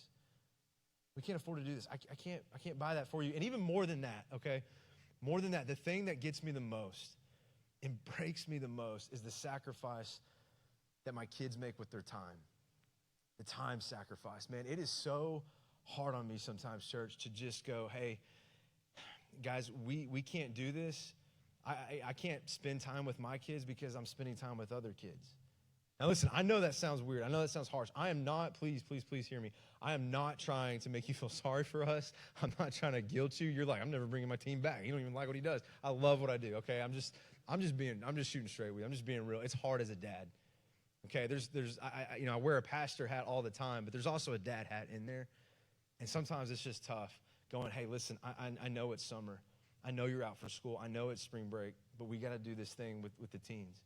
We can't afford to do this. I can't buy that for you. And even more than that, okay? More than that, the thing that gets me the most and breaks me the most is the sacrifice that my kids make with their time. The time sacrifice. Man, it is so hard on me sometimes, church, to just go, hey, guys, we can't do this. I can't spend time with my kids because I'm spending time with other kids. Now listen, I know that sounds weird. I know that sounds harsh. I am not, please hear me. I am not trying to make you feel sorry for us. I'm not trying to guilt you. You're like, I'm never bringing my team back. You don't even like what he does. I love what I do, okay? I'm just shooting straight with you. I'm just being real. It's hard as a dad. Okay, I wear a pastor hat all the time, but there's also a dad hat in there. And sometimes it's just tough going, hey, listen, I know it's summer. I know you're out for school. I know it's spring break, but we got to do this thing with the teens.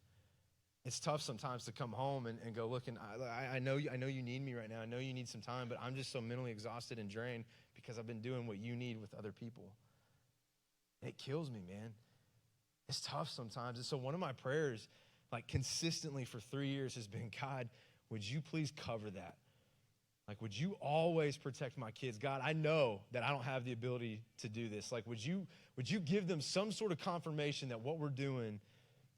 It's tough sometimes to come home and go, look, and I know you need me right now. I know you need some time, but I'm just so mentally exhausted and drained because I've been doing what you need with other people. And it kills me, man. It's tough sometimes. And so one of my prayers, like consistently for 3 years, has been, God, would you please cover that? Like, would you always protect my kids? God, I know that I don't have the ability to do this. Like, would you give them some sort of confirmation that what we're doing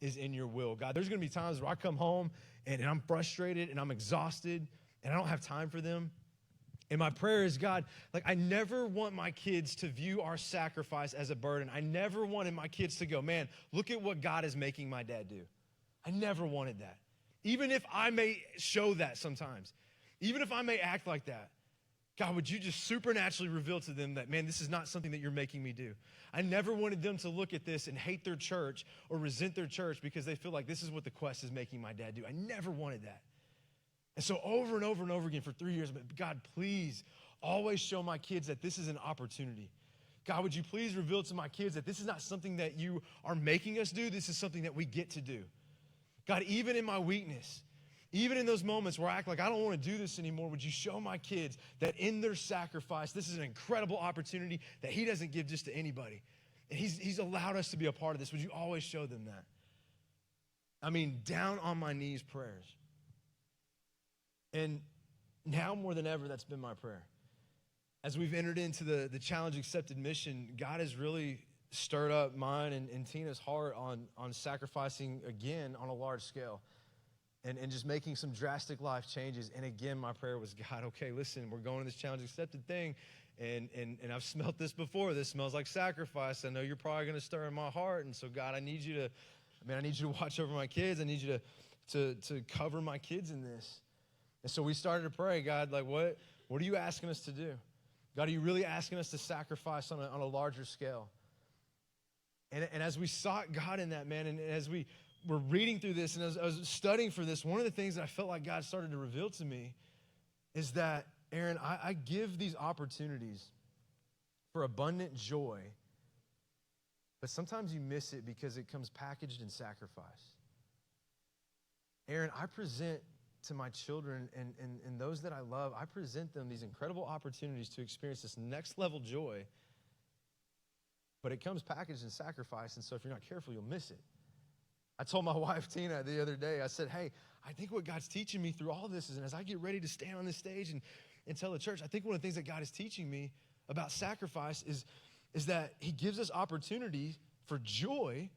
is in your will? God, there's going to be times where I come home and I'm frustrated and I'm exhausted and I don't have time for them. And my prayer is, God, like, I never want my kids to view our sacrifice as a burden. I never wanted my kids to go, man, look at what God is making my dad do. I never wanted that. Even if I may show that sometimes, even if I may act like that, God, would you just supernaturally reveal to them that, man, this is not something that you're making me do. I never wanted them to look at this and hate their church or resent their church because they feel like this is what the Quest is making my dad do. I never wanted that. And so over and over and over again for 3 years, God, please always show my kids that this is an opportunity. God, would you please reveal to my kids that this is not something that you are making us do. This is something that we get to do. God, even in my weakness, even in those moments where I act like I don't want to do this anymore, would you show my kids that in their sacrifice, this is an incredible opportunity that he doesn't give just to anybody. And he's allowed us to be a part of this. Would you always show them that? I mean, down on my knees prayers. And now more than ever, that's been my prayer. As we've entered into the Challenge Accepted mission, God has really stirred up mine and Tina's heart on sacrificing again on a large scale. And just making some drastic life changes. And again, my prayer was, God, okay, listen, we're going to this Challenge Accepted thing. And I've smelt this before. This smells like sacrifice. I know you're probably going to stir in my heart. And so, God, I need you to watch over my kids. I need you to cover my kids in this. And so we started to pray, God, like, what are you asking us to do? God, are you really asking us to sacrifice on a larger scale? And as we sought God in that, man, and as we were reading through this, and as I was studying for this, one of the things that I felt like God started to reveal to me is that, Aaron, I give these opportunities for abundant joy, but sometimes you miss it because it comes packaged in sacrifice. Aaron, I present to my children and those that I love, I present them these incredible opportunities to experience this next level joy, but it comes packaged in sacrifice, and so if you're not careful, you'll miss it. I told my wife, Tina, the other day, I said, hey, I think what God's teaching me through all this is, and as I get ready to stand on this stage and tell the church, I think one of the things that God is teaching me about sacrifice is that he gives us opportunity for joy,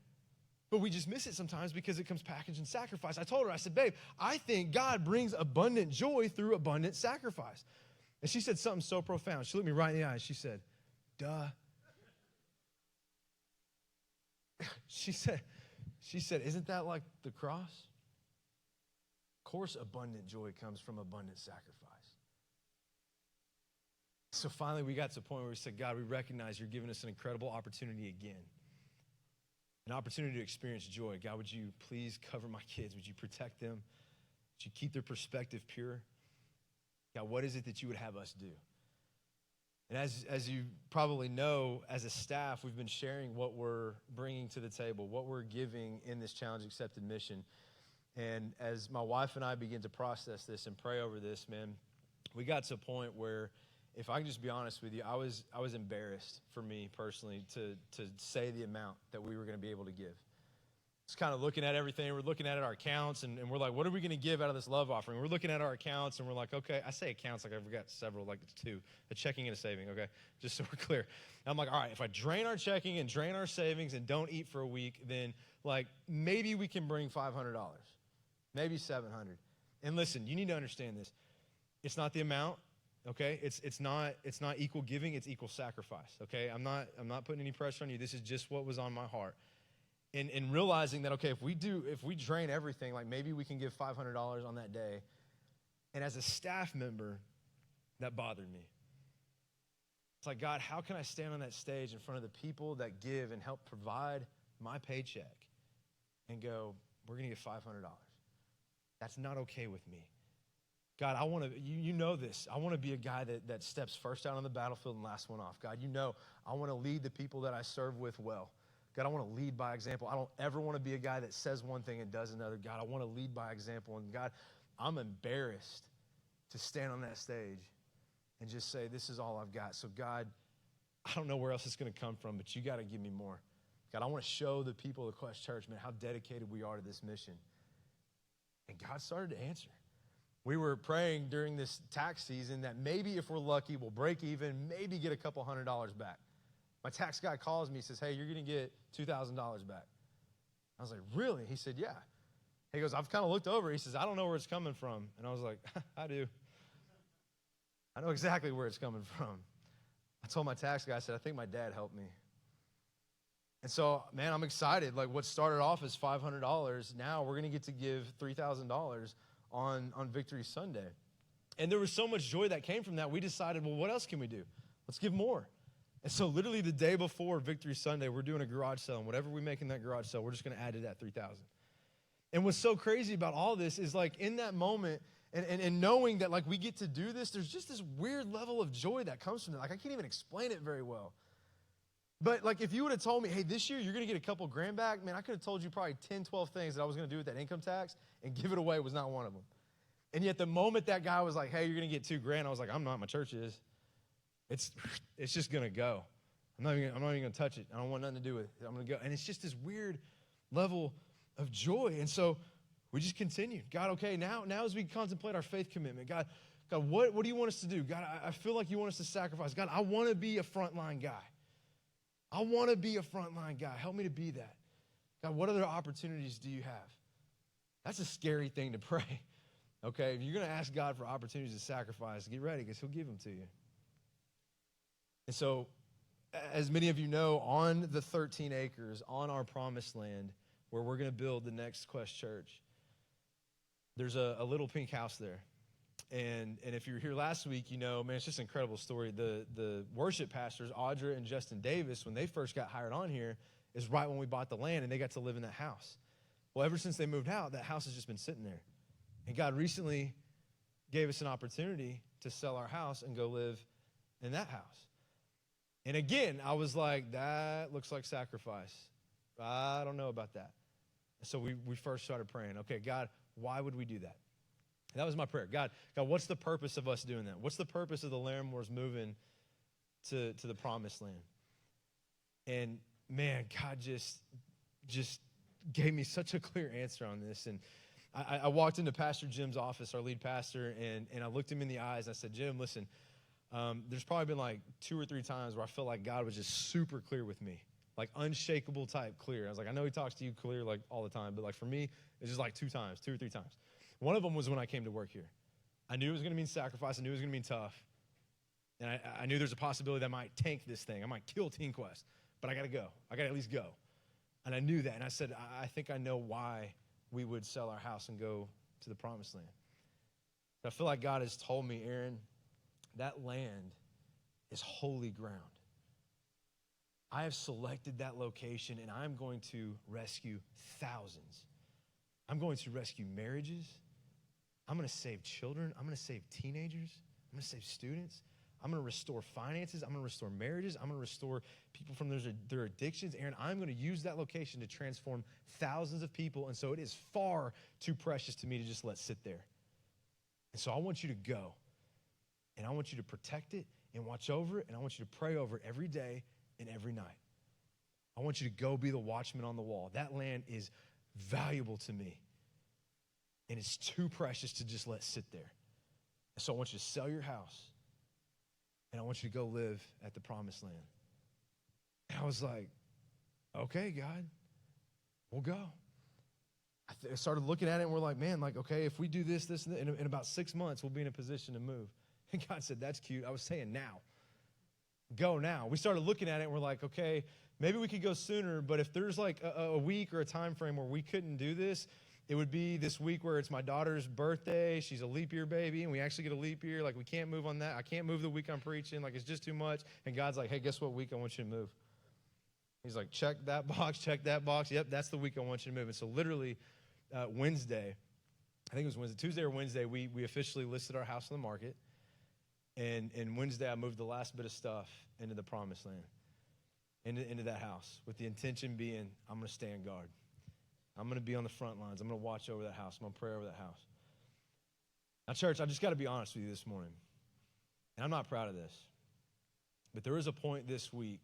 but we just miss it sometimes because it comes packaged in sacrifice. I told her, I said, babe, I think God brings abundant joy through abundant sacrifice. And she said something so profound. She looked me right in the eye. She said, duh. She said, isn't that like the cross? Of course, abundant joy comes from abundant sacrifice. So finally, we got to a point where we said, God, we recognize you're giving us an incredible opportunity again. An opportunity to experience joy. God, would you please cover my kids? Would you protect them? Would you keep their perspective pure? God, what is it that you would have us do? And as you probably know, as a staff, we've been sharing what we're bringing to the table, what we're giving in this Challenge Accepted mission. And as my wife and I begin to process this and pray over this, man, we got to a point where, if I can just be honest with you, I was embarrassed for me personally to say the amount that we were going to be able to give. Just kind of looking at everything. We're looking at our accounts, and we're like, what are we going to give out of this love offering? We're looking at our accounts, and we're like, okay, I say accounts like I've got several, like it's two, a checking and a saving, okay? Just so we're clear. And I'm like, all right, if I drain our checking and drain our savings and don't eat for a week, then like maybe we can bring $500, maybe $700. And listen, you need to understand this. It's not the amount. Okay, it's not equal giving, it's equal sacrifice. Okay, I'm not putting any pressure on you. This is just what was on my heart, and realizing that, okay, if we drain everything, like maybe we can give $500 on that day. And as a staff member, that bothered me. It's like, God, how can I stand on that stage in front of the people that give and help provide my paycheck and go, we're gonna give $500? That's not okay with me. God, I want to, you know this. I want to be a guy that steps first out on the battlefield and last one off. God, you know, I want to lead the people that I serve with well. God, I want to lead by example. I don't ever want to be a guy that says one thing and does another. God, I want to lead by example. And God, I'm embarrassed to stand on that stage and just say, this is all I've got. So God, I don't know where else it's going to come from, but you got to give me more. God, I want to show the people of Quest Church, man, how dedicated we are to this mission. And God started to answer. we were praying during this tax season that maybe if we're lucky, we'll break even, maybe get a couple $100 back. My tax guy calls me, says, hey, you're going to get $2,000 back. I was like, really? He said, yeah. He goes, I've kind of looked over. He says, I don't know where it's coming from. And I was like, I do. I know exactly where it's coming from. I told my tax guy, I said, I think my dad helped me. And so, man, I'm excited. Like what started off as $500, now we're going to get to give $3,000 on Victory Sunday. And there was so much joy that came from that, we decided, well, what else can we do? Let's give more. And so literally the day before Victory Sunday, we're doing a garage sale. And whatever we make in that garage sale, we're just going to add to that $3,000. And what's so crazy about all this is like in that moment and knowing that like we get to do this, there's just this weird level of joy that comes from it. Like I can't even explain it very well. But like if you would have told me, hey, this year you're going to get a couple grand back, man, I could have told you probably 10, 12 things that I was going to do with that income tax, and give it away was not one of them. And yet the moment that guy was like, hey, you're going to get $2,000, I was like, I'm not, my church is. It's just going to go. I'm not even going to touch it. I don't want nothing to do with it. I'm going to go. And it's just this weird level of joy. And so we just continued. God, okay, now as we contemplate our faith commitment, God, what do you want us to do? God, I feel like you want us to sacrifice. God, I want to be a frontline guy. I want to be a frontline guy. Help me to be that. God, what other opportunities do you have? That's a scary thing to pray. Okay, if you're going to ask God for opportunities to sacrifice, get ready because he'll give them to you. And so, as many of you know, on the 13 acres, on our promised land, where we're going to build the Next Quest Church, there's a little pink house there. And if you were here last week, you know, man, it's just an incredible story. The worship pastors, Audra and Justin Davis, when they first got hired on here, is right when we bought the land, and they got to live in that house. Well, ever since they moved out, that house has just been sitting there. And God recently gave us an opportunity to sell our house and go live in that house. And again, I was like, that looks like sacrifice. I don't know about that. So we first started praying, okay, God, why would we do that? And that was my prayer. God, what's the purpose of us doing that? What's the purpose of the Laramores moving to the promised land? And man, God just gave me such a clear answer on this. And I walked into Pastor Jim's office, our lead pastor, and I looked him in the eyes. And I said, Jim, listen, there's probably been like 2 or 3 times where I felt like God was just super clear with me, like unshakable type clear. I was like, I know he talks to you clear like all the time, but like for me, it's just like 2 or 3 times. One of them was when I came to work here. I knew it was going to mean sacrifice. I knew it was going to mean tough. And I knew there's a possibility that I might tank this thing. I might kill Teen Quest, but I got to go. I got to at least go. And I knew that. And I said, I think I know why we would sell our house and go to the promised land. I feel like God has told me, Aaron, that land is holy ground. I have selected that location, and I'm going to rescue thousands. I'm going to rescue marriages. I'm going to save children. I'm going to save teenagers. I'm going to save students. I'm going to restore finances. I'm going to restore marriages. I'm going to restore people from their addictions. Aaron, I'm going to use that location to transform thousands of people, and so it is far too precious to me to just let sit there. And so I want you to go, and I want you to protect it and watch over it, and I want you to pray over it every day and every night. I want you to go be the watchman on the wall. That land is valuable to me, and it's too precious to just let sit there. And so I want you to sell your house, and I want you to go live at the promised land. And I was like, okay, God, we'll go. I started looking at it, and we're like, man, like, okay, if we do this, and in about 6 months, we'll be in a position to move. And God said, that's cute. I was saying now. Go now. We started looking at it, and we're like, okay, maybe we could go sooner, but if there's like a week or a time frame where we couldn't do this, it would be this week where it's my daughter's birthday. She's a leap year baby, and we actually get a leap year. Like, we can't move on that. I can't move the week I'm preaching. Like, it's just too much. And God's like, hey, guess what week I want you to move? He's like, check that box, check that box. Yep, that's the week I want you to move. And so literally Wednesday, I think it was Wednesday, Tuesday or Wednesday, we officially listed our house on the market. And Wednesday, I moved the last bit of stuff into the promised land, into that house, with the intention being, I'm going to stand guard. I'm going to be on the front lines. I'm going to watch over that house. I'm going to pray over that house. Now, church, I just got to be honest with you this morning, and I'm not proud of this, but there was a point this week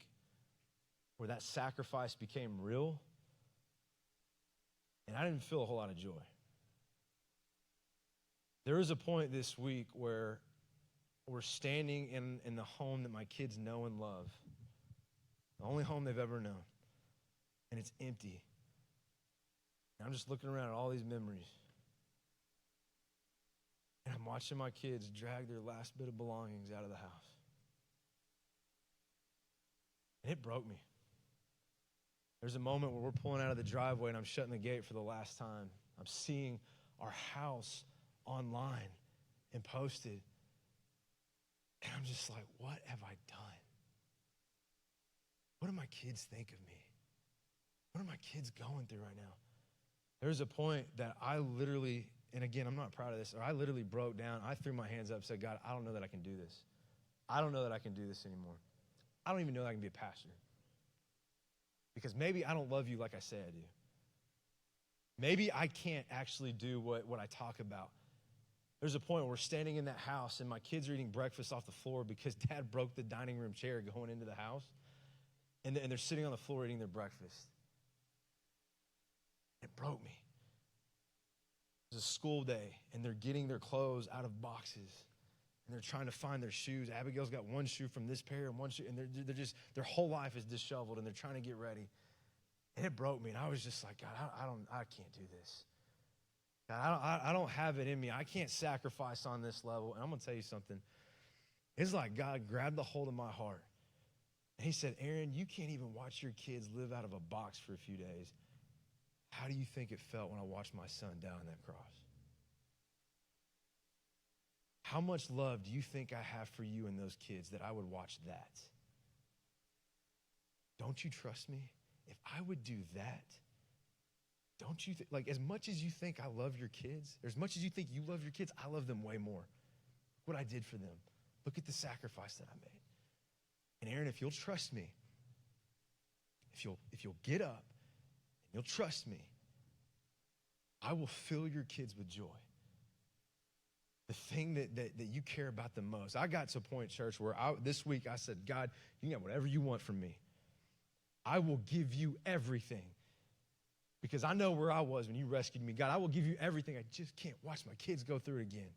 where that sacrifice became real, and I didn't feel a whole lot of joy. There was a point this week where we're standing in the home that my kids know and love, the only home they've ever known, and it's empty. And I'm just looking around at all these memories. And I'm watching my kids drag their last bit of belongings out of the house. And it broke me. There's a moment where we're pulling out of the driveway and I'm shutting the gate for the last time. I'm seeing our house online and posted. And I'm just like, what have I done? What do my kids think of me? What are my kids going through right now? There's a point that I literally, and again, I'm not proud of this, or I literally broke down. I threw my hands up, said, God, I don't know that I can do this. I don't know that I can do this anymore. I don't even know that I can be a pastor. Because maybe I don't love you like I say I do. Maybe I can't actually do what I talk about. There's a point where we're standing in that house and my kids are eating breakfast off the floor because Dad broke the dining room chair going into the house. And they're sitting on the floor eating their breakfast. It broke me. It was a school day and they're getting their clothes out of boxes. And they're trying to find their shoes. Abigail's got one shoe from this pair and one shoe, and they're just, their whole life is disheveled, and they're trying to get ready. And it broke me, and I was just like, God, I can't do this. God, I don't have it in me. I can't sacrifice on this level. And I'm going to tell you something. It's like God grabbed the hold of my heart. And he said, Aaron, you can't even watch your kids live out of a box for a few days. How do you think it felt when I watched my son die on that cross? How much love do you think I have for you and those kids that I would watch that? Don't you trust me? If I would do that, don't you think, like as much as you think I love your kids, or as much as you think you love your kids, I love them way more. What I did for them. Look at the sacrifice that I made. And Aaron, if you'll trust me, if you'll get up and you'll trust me, I will fill your kids with joy. The thing that you care about the most. I got to a point, church, where this week I said, God, you can have whatever you want from me. I will give you everything. Because I know where I was when you rescued me. God, I will give you everything. I just can't watch my kids go through it again.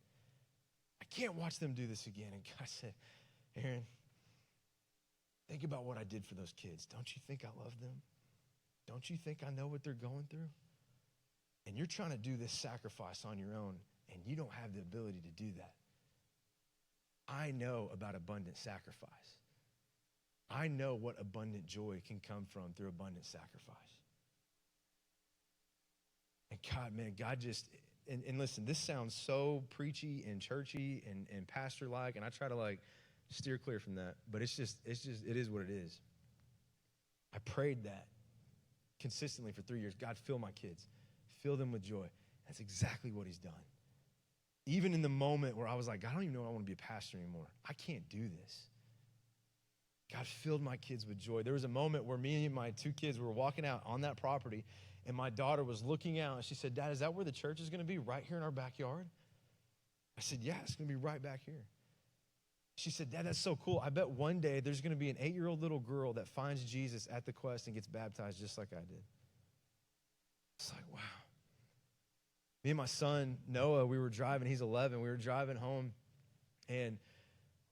I can't watch them do this again. And God said, Aaron, think about what I did for those kids. Don't you think I love them? Don't you think I know what they're going through? And you're trying to do this sacrifice on your own. And you don't have the ability to do that. I know about abundant sacrifice. I know what abundant joy can come from through abundant sacrifice. And God, man, God just, and listen, this sounds so preachy and churchy and pastor-like, and I try to like steer clear from that, but it is what it is. I prayed that consistently for 3 years. God, fill my kids. Fill them with joy. That's exactly what he's done. Even in the moment where I was like, I don't even know if I want to be a pastor anymore. I can't do this. God filled my kids with joy. There was a moment where me and my two kids were walking out on that property, and my daughter was looking out, and she said, Dad, is that where the church is going to be, right here in our backyard? I said, yeah, it's going to be right back here. She said, Dad, that's so cool. I bet one day there's going to be an 8-year-old little girl that finds Jesus at the Quest and gets baptized just like I did. It's like, wow. Me and my son, Noah, we were driving. He's 11. We were driving home, and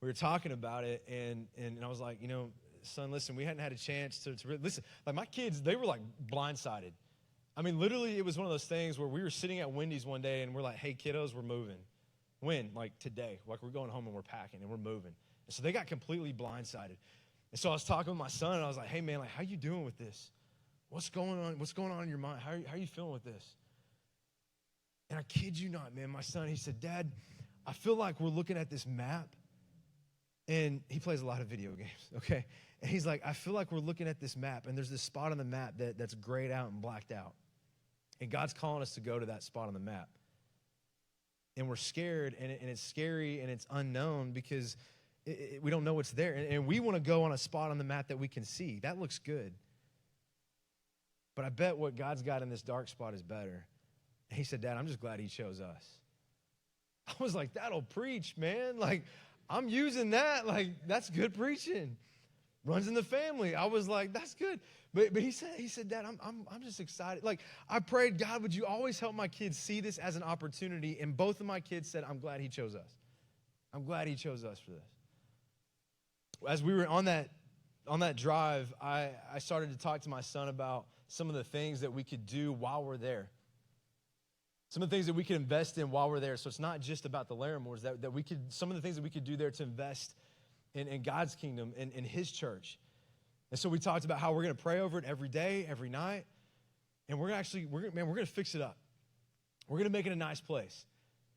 we were talking about it, and I was like, son, listen, we hadn't had a chance to listen. Like, my kids, they were, like, blindsided. I mean, literally, it was one of those things where we were sitting at Wendy's one day, and we're like, hey, kiddos, we're moving. When? Like, today. Like, we're going home, and we're packing, and we're moving. And so they got completely blindsided. And so I was talking with my son, and I was like, hey, man, like, how you doing with this? What's going on? What's going on in your mind? How are you feeling with this? And I kid you not, man, my son, he said, Dad, I feel like we're looking at this map. And he plays a lot of video games, okay? And he's like, I feel like we're looking at this map, and there's this spot on the map that's grayed out and blacked out. And God's calling us to go to that spot on the map. And we're scared, and it's scary, and it's unknown because we don't know what's there. And we want to go on a spot on the map that we can see. That looks good. But I bet what God's got in this dark spot is better. And he said, Dad, I'm just glad he chose us. I was like, that'll preach, man. Like, I'm using that. Like, that's good preaching. Runs in the family. I was like, that's good. But he said, Dad, I'm just excited. Like, I prayed, God, would you always help my kids see this as an opportunity? And both of my kids said, I'm glad he chose us. I'm glad he chose us for this. As we were on that drive, I started to talk to my son about some of the things that we could do while we're there. Some of the things that we could invest in while we're there. So it's not just about the Laramores, that we could, some of the things that we could do there to invest in God's kingdom, in his church. And so we talked about how we're going to pray over it every day, every night. And we're going to fix it up. We're going to make it a nice place.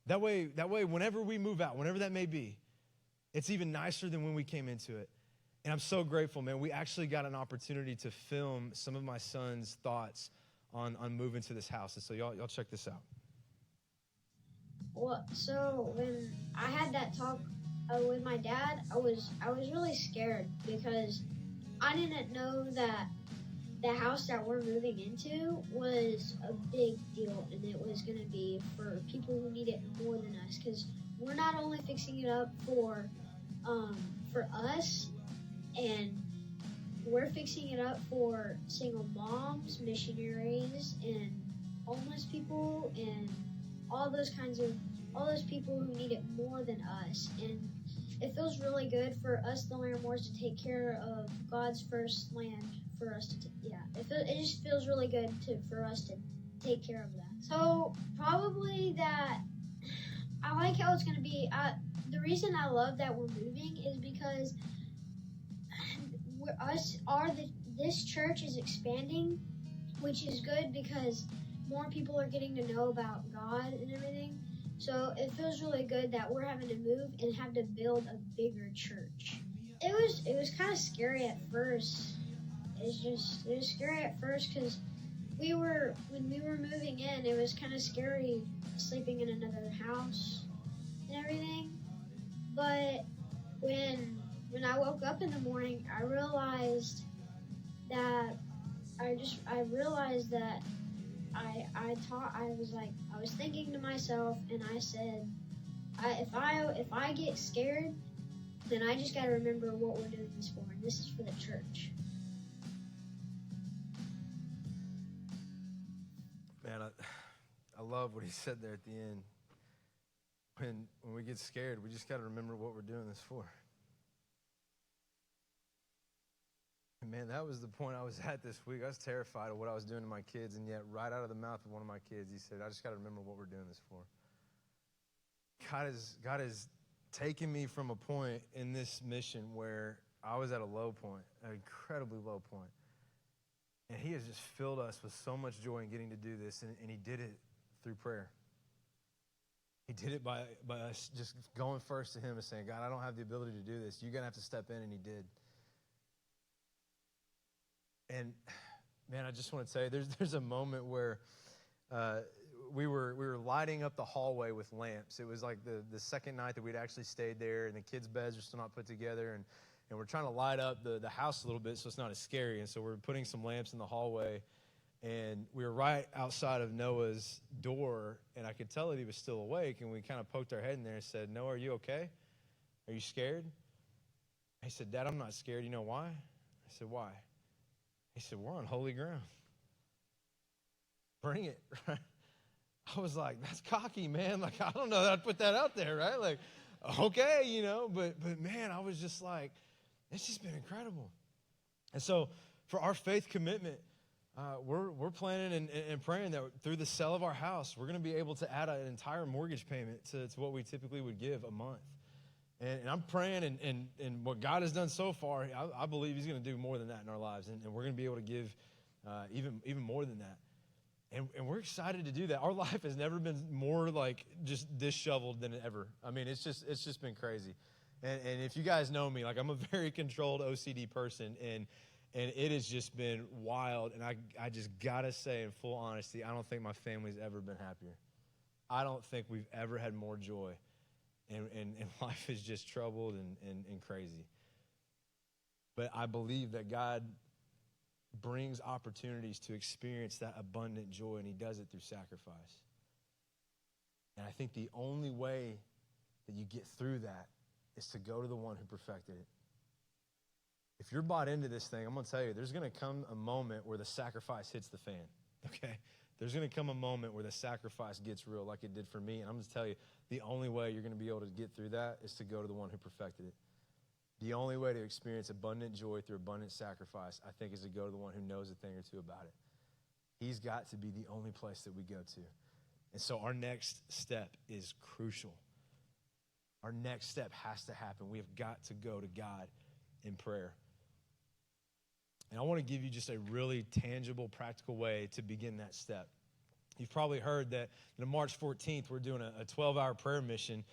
That way, whenever we move out, whenever that may be, it's even nicer than when we came into it. And I'm so grateful, man. We actually got an opportunity to film some of my son's thoughts on moving to this house. And so y'all check this out. Well, so when I had that talk with my dad, I was really scared because I didn't know that the house that we're moving into was a big deal, and it was going to be for people who need it more than us. Because we're not only fixing it up for us, and we're fixing it up for single moms, missionaries, and homeless people, and all those people who need it more than us. And it feels really good for us, the Laramores, to take care of God's first land for us to, it just feels really good for us to take care of that. So probably that, I like how it's going to be, the reason I love that we're moving is because this church is expanding, which is good because more people are getting to know about God and everything. So it feels really good that we're having to move and have to build a bigger church. It was kind of scary at first. It was scary at first because when we were moving in, it was kind of scary sleeping in another house and everything. But when I woke up in the morning, I realized that I was thinking to myself, and I said, if I get scared, then I just got to remember what we're doing this for, and this is for the church. Man, I love what he said there at the end. When we get scared, we just got to remember what we're doing this for. And man, that was the point I was at this week. I was terrified of what I was doing to my kids, and yet right out of the mouth of one of my kids, he said, I just got to remember what we're doing this for. God has taken me from a point in this mission where I was at a low point, an incredibly low point. And he has just filled us with so much joy in getting to do this, and he did it through prayer. He did it by us just going first to him and saying, God, I don't have the ability to do this. You're going to have to step in, and he did. And, man, I just want to tell you, there's a moment where we were lighting up the hallway with lamps. It was like the second night that we'd actually stayed there, and the kids' beds are still not put together, and we're trying to light up the house a little bit so it's not as scary. And so we're putting some lamps in the hallway, and we were right outside of Noah's door, and I could tell that he was still awake, and we kind of poked our head in there and said, Noah, are you okay? Are you scared? He said, Dad, I'm not scared. You know why? I said, why? He said, we're on holy ground. Bring it. I was like, that's cocky, man. Like, I don't know that I'd put that out there, right? Like, okay, you know, but man, I was just like, it's just been incredible. And so for our faith commitment, we're planning and praying that through the sale of our house, we're going to be able to add an entire mortgage payment to what we typically would give a month. And I'm praying, and what God has done so far, I believe he's going to do more than that in our lives. And we're going to be able to give even more than that. And we're excited to do that. Our life has never been more like just disheveled than ever. I mean, it's just been crazy. And if you guys know me, like I'm a very controlled OCD person, and it has just been wild. And I just got to say in full honesty, I don't think my family's ever been happier. I don't think we've ever had more joy. And life is just troubled and crazy. But I believe that God brings opportunities to experience that abundant joy, and he does it through sacrifice. And I think the only way that you get through that is to go to the one who perfected it. if you're bought into this thing, I'm going to tell you, there's going to come a moment where the sacrifice hits the fan, okay? There's going to come a moment where the sacrifice gets real like it did for me. And I'm going to tell you, the only way you're going to be able to get through that is to go to the one who perfected it. The only way to experience abundant joy through abundant sacrifice, I think, is to go to the one who knows a thing or two about it. He's got to be the only place that we go to. And so our next step is crucial. Our next step has to happen. We have got to go to God in prayer. And I want to give you just a really tangible, practical way to begin that step. You've probably heard that on March 14th, we're doing a 12-hour prayer mission.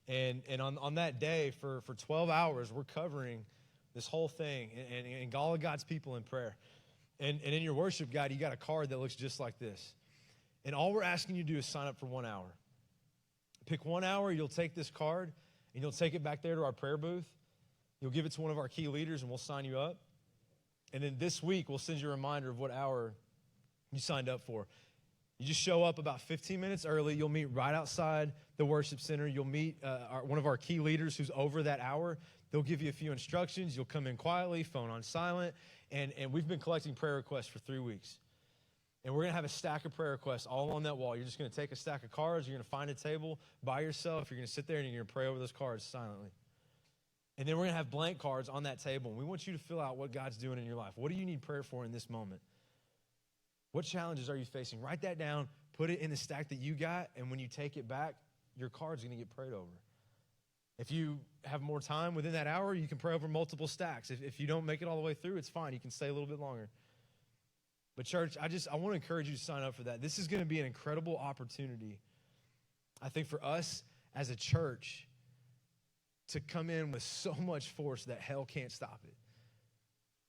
And on that day, for 12 hours, we're covering this whole thing and all of God's people in prayer. And in your worship guide, you got a card that looks just like this. And all we're asking you to do is sign up for 1 hour. Pick 1 hour, you'll take this card, and you'll take it back there to our prayer booth. You'll give it to one of our key leaders, and we'll sign you up. And then this week, we'll send you a reminder of what hour you signed up for. You just show up about 15 minutes early. You'll meet right outside the worship center. You'll meet one of our key leaders who's over that hour. They'll give you a few instructions. You'll come in quietly, phone on silent. And we've been collecting prayer requests for 3 weeks. And we're going to have a stack of prayer requests all on that wall. You're just going to take a stack of cards. You're going to find a table by yourself. You're going to sit there and you're going to pray over those cards silently. And then we're going to have blank cards on that table. And we want you to fill out what God's doing in your life. What do you need prayer for in this moment? What challenges are you facing? Write that down. Put it in the stack that you got. And when you take it back, your card's going to get prayed over. If you have more time within that hour, you can pray over multiple stacks. If you don't make it all the way through, it's fine. You can stay a little bit longer. But church, I want to encourage you to sign up for that. This is going to be an incredible opportunity, I think, for us as a church to come in with so much force that hell can't stop it.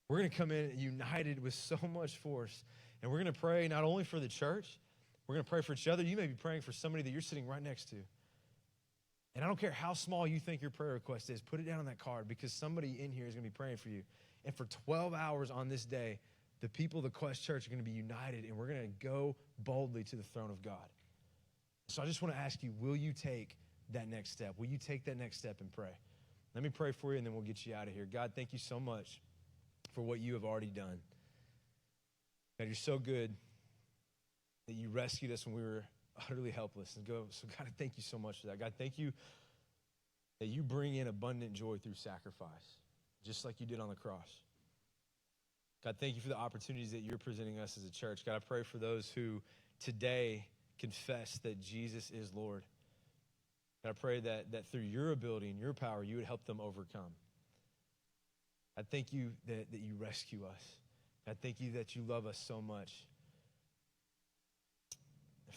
We're going to come in united with so much force, and we're going to pray not only for the church, we're going to pray for each other. You may be praying for somebody that you're sitting right next to. And I don't care how small you think your prayer request is, put it down on that card because somebody in here is going to be praying for you. And for 12 hours on this day, the people of the Quest Church are going to be united, and we're going to go boldly to the throne of God. So I just want to ask you, will you take that next step? Will you take that next step and pray? Let me pray for you, and then we'll get you out of here. God, thank you so much for what you have already done. God, you're so good that you rescued us when we were utterly helpless. So God, I thank you so much for that. God, thank you that you bring in abundant joy through sacrifice, just like you did on the cross. God, thank you for the opportunities that you're presenting us as a church. God, I pray for those who today confess that Jesus is Lord. God, I pray that through your ability and your power, you would help them overcome. I thank you that you rescue us. I thank you that you love us so much.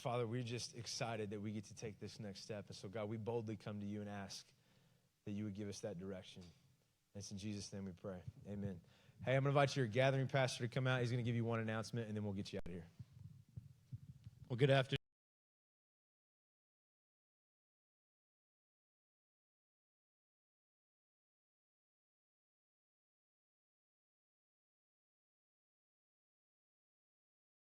Father, we're just excited that we get to take this next step. And so, God, we boldly come to you and ask that you would give us that direction. And it's in Jesus' name we pray. Amen. Hey, I'm going to invite your gathering pastor to come out. He's going to give you one announcement, and then we'll get you out of here. Well, good afternoon.